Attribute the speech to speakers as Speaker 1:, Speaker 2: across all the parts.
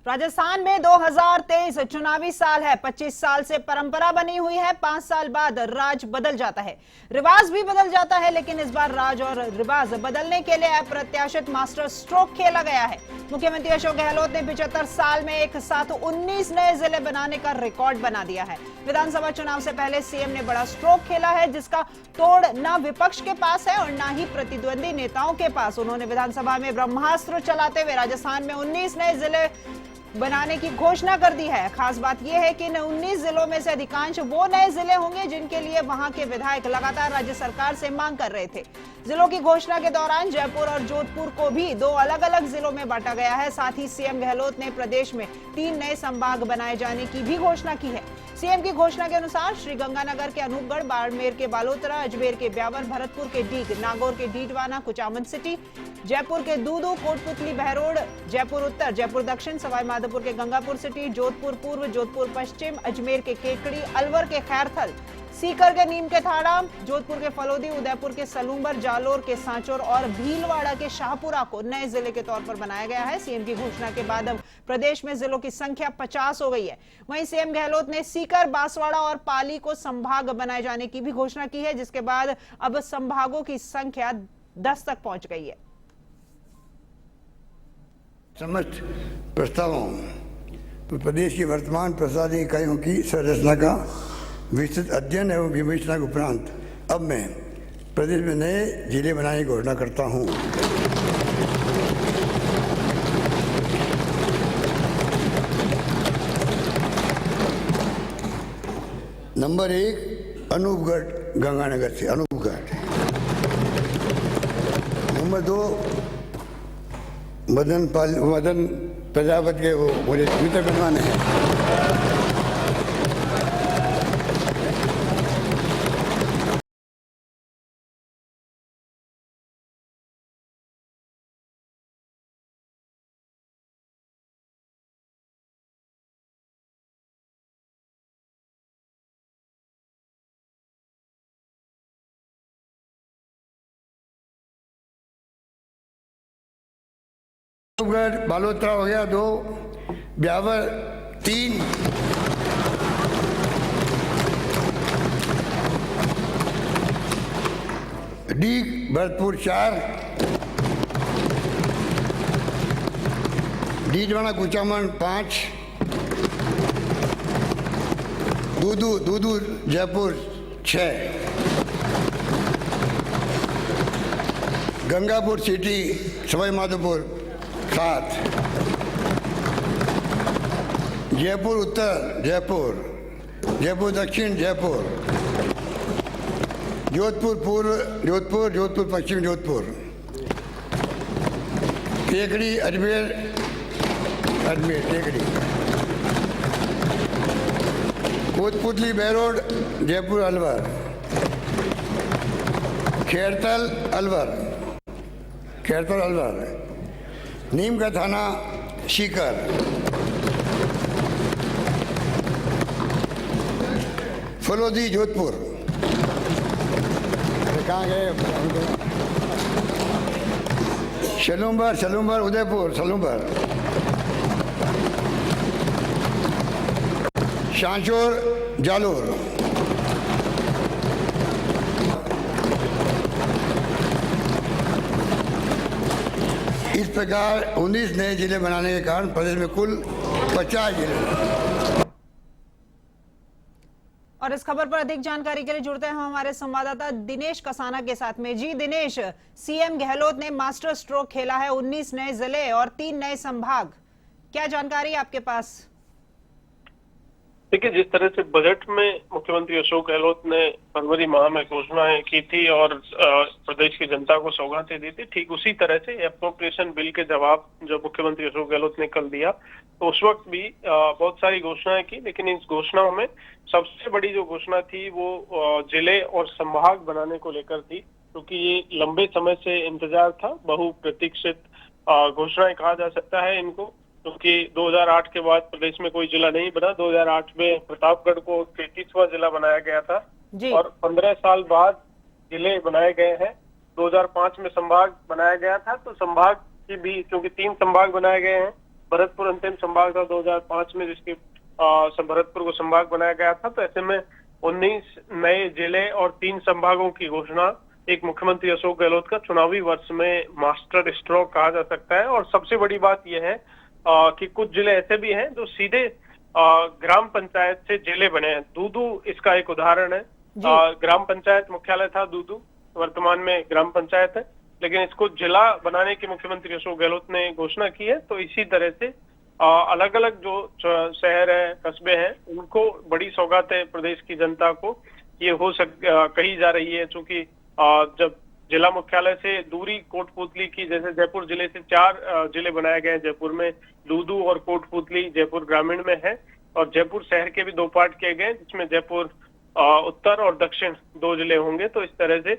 Speaker 1: राजस्थान में 2023 चुनावी साल है। 25 साल से परंपरा बनी हुई है। 5 साल बाद राज बदल जाता है, रिवाज भी बदल जाता है, लेकिन इस बार राज और रिवाज बदलने के लिए अप्रत्याशित मास्टर स्ट्रोक खेला गया है। मुख्यमंत्री अशोक गहलोत ने 75 साल में एक साथ 19 नए जिले बनाने का रिकॉर्ड बना दिया है। विधानसभा चुनाव से पहले सीएम ने बड़ा स्ट्रोक खेला है, जिसका तोड़ न विपक्ष के पास है और न ही प्रतिद्वंदी नेताओं के पास। उन्होंने विधानसभा में ब्रह्मास्त्र चलाते हुए राजस्थान में 19 नए जिले बनाने की घोषणा कर दी है। खास बात यह है कि इन 19 जिलों में से अधिकांश वो नए जिले होंगे जिनके लिए वहां के विधायक लगातार राज्य सरकार से मांग कर रहे थे। जिलों की घोषणा के दौरान जयपुर और जोधपुर को भी 2 अलग अलग जिलों में बांटा गया है। साथ ही सीएम गहलोत ने प्रदेश में 3 नए संभाग बनाए जाने की भी घोषणा की है। सीएम की घोषणा के अनुसार श्रीगंगानगर के अनूपगढ़, बाड़मेर के बालोतरा, अजमेर के ब्यावर, भरतपुर के डीग, नागौर के डीडवाना, कुचामन सिटी, जयपुर के दूदू, कोटपुतली, बहरोड, जयपुर उत्तर, जयपुर दक्षिण, सवाई माधोपुर के गंगापुर सिटी, जोधपुर पूर्व, जोधपुर पश्चिम, अजमेर के केकड़ी, अलवर के खैरथल, सीकर के नीम के थाड़ा, जोधपुर के फलोदी, उदयपुर के सलूंबर, जालोर के सांचौर और भीलवाड़ा के शाहपुरा को नए जिले के तौर पर बनाया गया है। सीएम की घोषणा के बाद अब प्रदेश में जिलों की संख्या 50 हो गई है। वहीं सीएम गहलोत ने सीकर, बांसवाड़ा और पाली को संभाग बनाए जाने की भी घोषणा की है, जिसके बाद अब संभागों की संख्या 10 तक पहुंच गई है।
Speaker 2: समस्त प्रस्तावों प्रदेश की वर्तमान प्रशासनिक इकाइयों की संरचना का विस्तृत अध्ययन एवं विवेचना के उपरांत अब मैं प्रदेश में नए जिले बनाने की घोषणा करता हूँ। नंबर 1 अनूपगढ़, गंगानगर से अनूपगढ़। नंबर 2 मदन प्रजापति के वो मुझे मित्र बनवाने हैं। बालोतरा हो गया 2, ब्यावर 3, डीग भरतपुर 4, डीडवाना कुचामन 5, दूदू जयपुर 6, गंगापुर सिटी सवाई माधोपुर 7, जयपुर उत्तर जयपुर दक्षिण जयपुर, जोधपुर पूर्व जोधपुर पश्चिम जोधपुर, केकड़ी अजमेर केकड़ी, कोटपुतली बहरोड जयपुर अलवर, खैरथल अलवर, नीम का थाना सीकर, फलोदी जोधपुर, कहाँ गए, सलूंबर उदयपुर, सांचौर जालोर, इस प्रकार 19 नए जिले बनाने के कारण प्रदेश में कुल 50 जिले।
Speaker 1: और इस खबर पर अधिक जानकारी के लिए जुड़ते हैं हम हमारे संवाददाता दिनेश कसाना के साथ में। जी दिनेश, सीएम गहलोत ने मास्टर स्ट्रोक खेला है, 19 नए जिले और 3 नए संभाग, क्या जानकारी आपके पास?
Speaker 3: देखिए, जिस तरह से बजट में मुख्यमंत्री अशोक गहलोत ने फरवरी माह में घोषणाएं की थी और प्रदेश की जनता को सौगातें दी थी, ठीक उसी तरह से एप्रोप्रिएशन बिल के जवाब जो मुख्यमंत्री अशोक गहलोत ने कल दिया, तो उस वक्त भी बहुत सारी घोषणाएं की, लेकिन इस घोषणाओं में सबसे बड़ी जो घोषणा थी वो जिले और संभाग बनाने को लेकर थी, क्योंकि ये लंबे समय से इंतजार था। बहुप्रतीक्षित घोषणाएं कहा जा सकता है इनको, क्योंकि 2008 के बाद प्रदेश में कोई जिला नहीं बना। 2008 में प्रतापगढ़ को 33वां जिला बनाया गया था और 15 साल बाद जिले बनाए गए हैं। 2005 में संभाग बनाया गया था, तो संभाग की भी, क्योंकि 3 संभाग बनाए गए हैं, भरतपुर अंतिम संभाग था 2005 में, जिसके भरतपुर को संभाग बनाया गया था। तो ऐसे में 19 नए जिले और 3 संभागों की घोषणा एक मुख्यमंत्री अशोक गहलोत का चुनावी वर्ष में मास्टर स्ट्रोक कहा जा सकता है। और सबसे बड़ी बात यह है कि कुछ जिले ऐसे भी हैं जो सीधे ग्राम पंचायत से जिले बने हैं। दूदू इसका एक उदाहरण है। ग्राम पंचायत मुख्यालय था दूदू, वर्तमान में ग्राम पंचायत है, लेकिन इसको जिला बनाने की मुख्यमंत्री अशोक गहलोत ने घोषणा की है। तो इसी तरह से अलग अलग जो शहर है, कस्बे हैं, उनको बड़ी सौगात है प्रदेश की जनता को ये कही जा रही है। चूंकि जब जिला मुख्यालय से दूरी कोटपुतली की, जैसे जयपुर जिले से 4 जिले बनाए गए हैं, जयपुर में दूदू और कोटपुतली जयपुर ग्रामीण में है, और जयपुर शहर के भी 2 पार्ट किए गए, जिसमें जयपुर उत्तर और दक्षिण 2 जिले होंगे। तो इस तरह से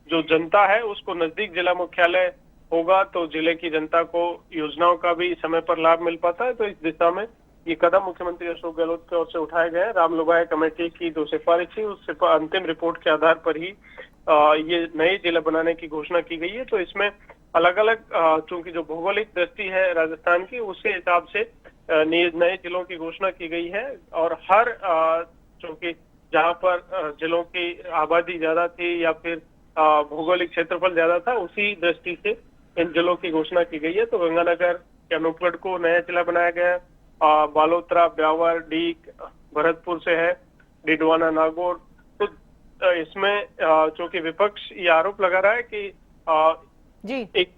Speaker 3: जो जनता है उसको नजदीक जिला मुख्यालय होगा तो जिले की जनता को योजनाओं का भी समय पर लाभ मिल पाता है। तो इस दिशा में ये कदम मुख्यमंत्री अशोक गहलोत की ओर से उठाए गए हैं। राम लुबाया कमेटी की जो सिफारिश थी, उस अंतिम रिपोर्ट के आधार पर ही ये नए जिले बनाने की घोषणा की गई है। तो इसमें अलग अलग चूंकि जो भौगोलिक दृष्टि है राजस्थान की, उसके हिसाब से नए जिलों की घोषणा की गई है। और हर चूंकि जहां पर जिलों की आबादी ज्यादा थी या फिर भौगोलिक क्षेत्रफल ज्यादा था, उसी दृष्टि से इन जिलों की घोषणा की गई है। तो गंगानगर के अनूपगढ़ को नया जिला बनाया गया है। बालोतरा, ब्यावर, डीग भरतपुर से है, डिडवाना, नागौर। तो इसमें चूंकि विपक्ष ये आरोप लगा रहा है कि
Speaker 1: जी
Speaker 3: एक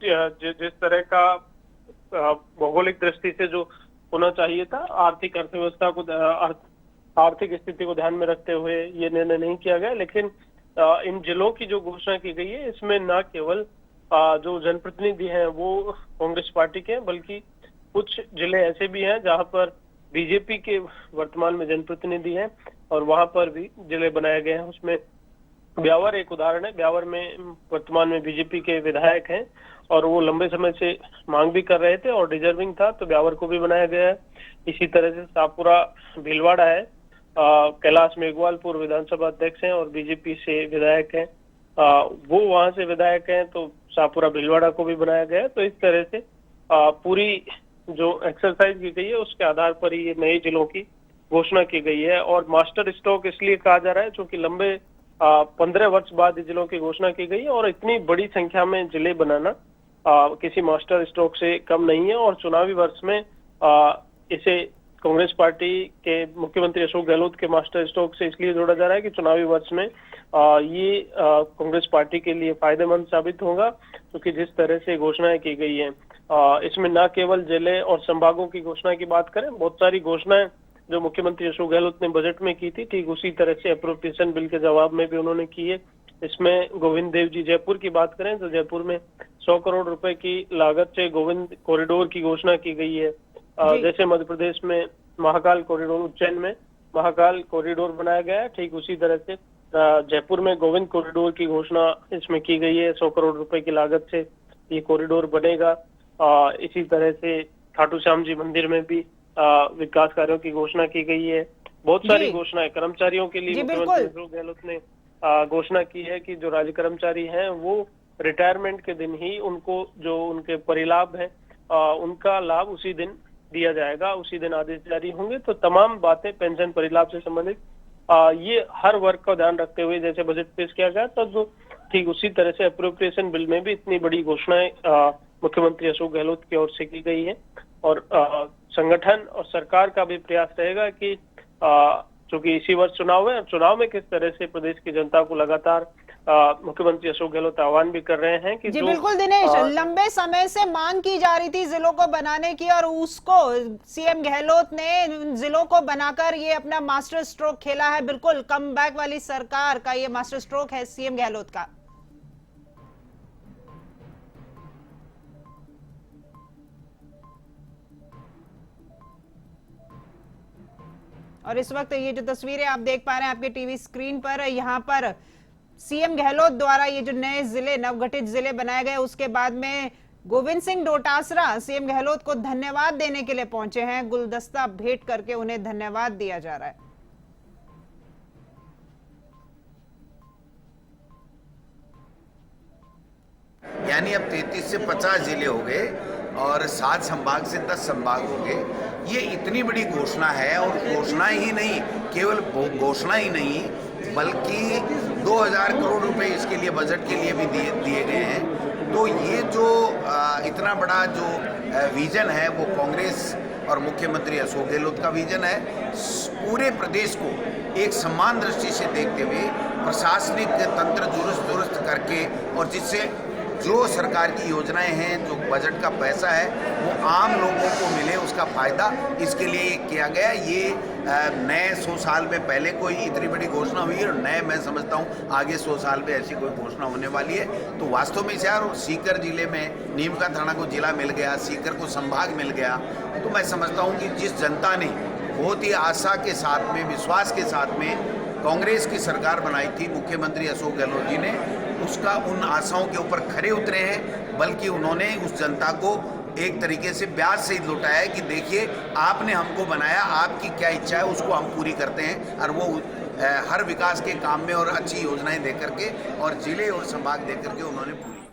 Speaker 3: जिस तरह का भौगोलिक दृष्टि से जो होना चाहिए था, आर्थिक अर्थव्यवस्था को, आर्थिक स्थिति को ध्यान में रखते हुए ये निर्णय नहीं किया गया। लेकिन इन जिलों की जो घोषणा की गई है, इसमें न केवल जो जनप्रतिनिधि हैं वो कांग्रेस पार्टी के हैं, बल्कि कुछ जिले ऐसे भी हैं जहां पर बीजेपी के वर्तमान में जनप्रतिनिधि हैं और वहां पर भी जिले बनाए गए हैं। उसमें ब्यावर एक उदाहरण है। ब्यावर में वर्तमान में बीजेपी के विधायक हैं और वो लंबे समय से मांग भी कर रहे थे और डिजर्विंग था, तो ब्यावर को भी बनाया गया है। इसी तरह से शाहपुरा भीलवाड़ा है। कैलाश मेघवाल पूर्व विधानसभा अध्यक्ष हैं और बीजेपी से विधायक हैं, वो वहां से विधायक हैं, तो शाहपुरा भीलवाड़ा को भी बनाया गया है। तो इस तरह से पूरी जो एक्सरसाइज की गई है उसके आधार पर ही ये नए जिलों की घोषणा की गई है। और मास्टर स्ट्रोक इसलिए कहा जा रहा है क्योंकि लंबे 15 वर्ष बाद जिलों की घोषणा की गई है और इतनी बड़ी संख्या में जिले बनाना किसी मास्टर स्ट्रोक से कम नहीं है। और चुनावी वर्ष में इसे कांग्रेस पार्टी के मुख्यमंत्री अशोक गहलोत के मास्टर स्ट्रोक से इसलिए जोड़ा जा रहा है कि चुनावी वर्ष में ये कांग्रेस पार्टी के लिए फायदेमंद साबित होगा, क्योंकि जिस तरह से घोषणाएं की गई है इसमें न केवल जिले और संभागों की घोषणा की बात करें, बहुत सारी घोषणाएं जो मुख्यमंत्री अशोक गहलोत ने बजट में की थी, ठीक उसी तरह से अप्रोप्रिएशन बिल के जवाब में भी उन्होंने की है। इसमें गोविंद देव जी जयपुर की बात करें तो जयपुर में 100 करोड़ रुपए की लागत से गोविंद कॉरिडोर की घोषणा की गई है। जैसे मध्य प्रदेश में महाकाल कॉरिडोर, उज्जैन में महाकाल कॉरिडोर बनाया गया है, ठीक उसी तरह से जयपुर में गोविंद कॉरिडोर की घोषणा इसमें की गई है। 100 करोड़ रुपए की लागत से ये कॉरिडोर बनेगा। इसी तरह से खाटू श्याम जी मंदिर में भी विकास कार्यों की घोषणा की गई है। बहुत सारी घोषणाएं कर्मचारियों के लिए मुख्यमंत्री अशोक गहलोत ने घोषणा की है कि जो राज्य कर्मचारी हैं वो रिटायरमेंट के दिन ही उनको जो उनके परिलाभ है उनका लाभ उसी दिन दिया जाएगा, उसी दिन आदेश जारी होंगे। तो तमाम बातें पेंशन परिलाभ से संबंधित ये हर वर्ग का ध्यान रखते हुए जैसे बजट पेश किया गया, तो ठीक उसी तरह से अप्रोप्रिएशन बिल में भी इतनी बड़ी घोषणाएं मुख्यमंत्री अशोक गहलोत की ओर से की गई है। और संगठन और सरकार का भी प्रयास रहेगा कि चूंकि इसी वर्ष चुनाव है, चुनाव में किस तरह से प्रदेश की जनता को लगातार मुख्यमंत्री अशोक गहलोत आह्वान भी कर रहे हैं कि
Speaker 1: जी बिल्कुल दिनेश, लंबे समय से मांग की जा रही थी जिलों को बनाने की और उसको सीएम गहलोत ने जिलों को बनाकर ये अपना मास्टर स्ट्रोक खेला है। बिल्कुल कमबैक वाली सरकार का ये मास्टर स्ट्रोक है सीएम गहलोत का। और इस वक्त ये जो तस्वीरें आप देख पा रहे हैं आपके टीवी स्क्रीन पर, यहाँ पर सीएम गहलोत द्वारा ये जो नए जिले, नवगठित जिले बनाए गए, उसके बाद में गोविंद सिंह डोटासरा सीएम गहलोत को धन्यवाद देने के लिए पहुंचे हैं। गुलदस्ता भेंट करके उन्हें धन्यवाद दिया जा रहा है।
Speaker 4: यानी अब 33 से 50 जिले हो गए और 7 संभाग से 10 संभाग हो गए। ये इतनी बड़ी घोषणा है, और घोषणा ही नहीं, केवल घोषणा ही नहीं बल्कि 2000 करोड़ रुपए इसके लिए बजट के लिए भी दिए गए हैं। तो ये जो इतना बड़ा जो विजन है वो कांग्रेस और मुख्यमंत्री अशोक गहलोत का विजन है। पूरे प्रदेश को एक समान दृष्टि से देखते हुए प्रशासनिक तंत्र दुरुस्त करके, और जिससे जो सरकार की योजनाएं हैं, जो बजट का पैसा है वो आम लोगों को मिले, उसका फ़ायदा, इसके लिए किया गया। ये नए 100 साल में पहले कोई इतनी बड़ी घोषणा हुई है, और नए मैं समझता हूँ आगे 100 साल में ऐसी कोई घोषणा होने वाली है। तो वास्तव में इसे यार, सीकर जिले में नीम का थाना को जिला मिल गया, सीकर को संभाग मिल गया, तो मैं समझता हूँ कि जिस जनता ने बहुत ही आशा के साथ में, विश्वास के साथ में कांग्रेस की सरकार बनाई थी, मुख्यमंत्री अशोक गहलोत जी ने उसका उन आशाओं के ऊपर खरे उतरे हैं, बल्कि उन्होंने उस जनता को एक तरीके से ब्याज से ही लौटाया है कि देखिए आपने हमको बनाया, आपकी क्या इच्छा है उसको हम पूरी करते हैं। और वो हर विकास के काम में और अच्छी योजनाएं दे करके और जिले और संभाग दे करके उन्होंने पूरी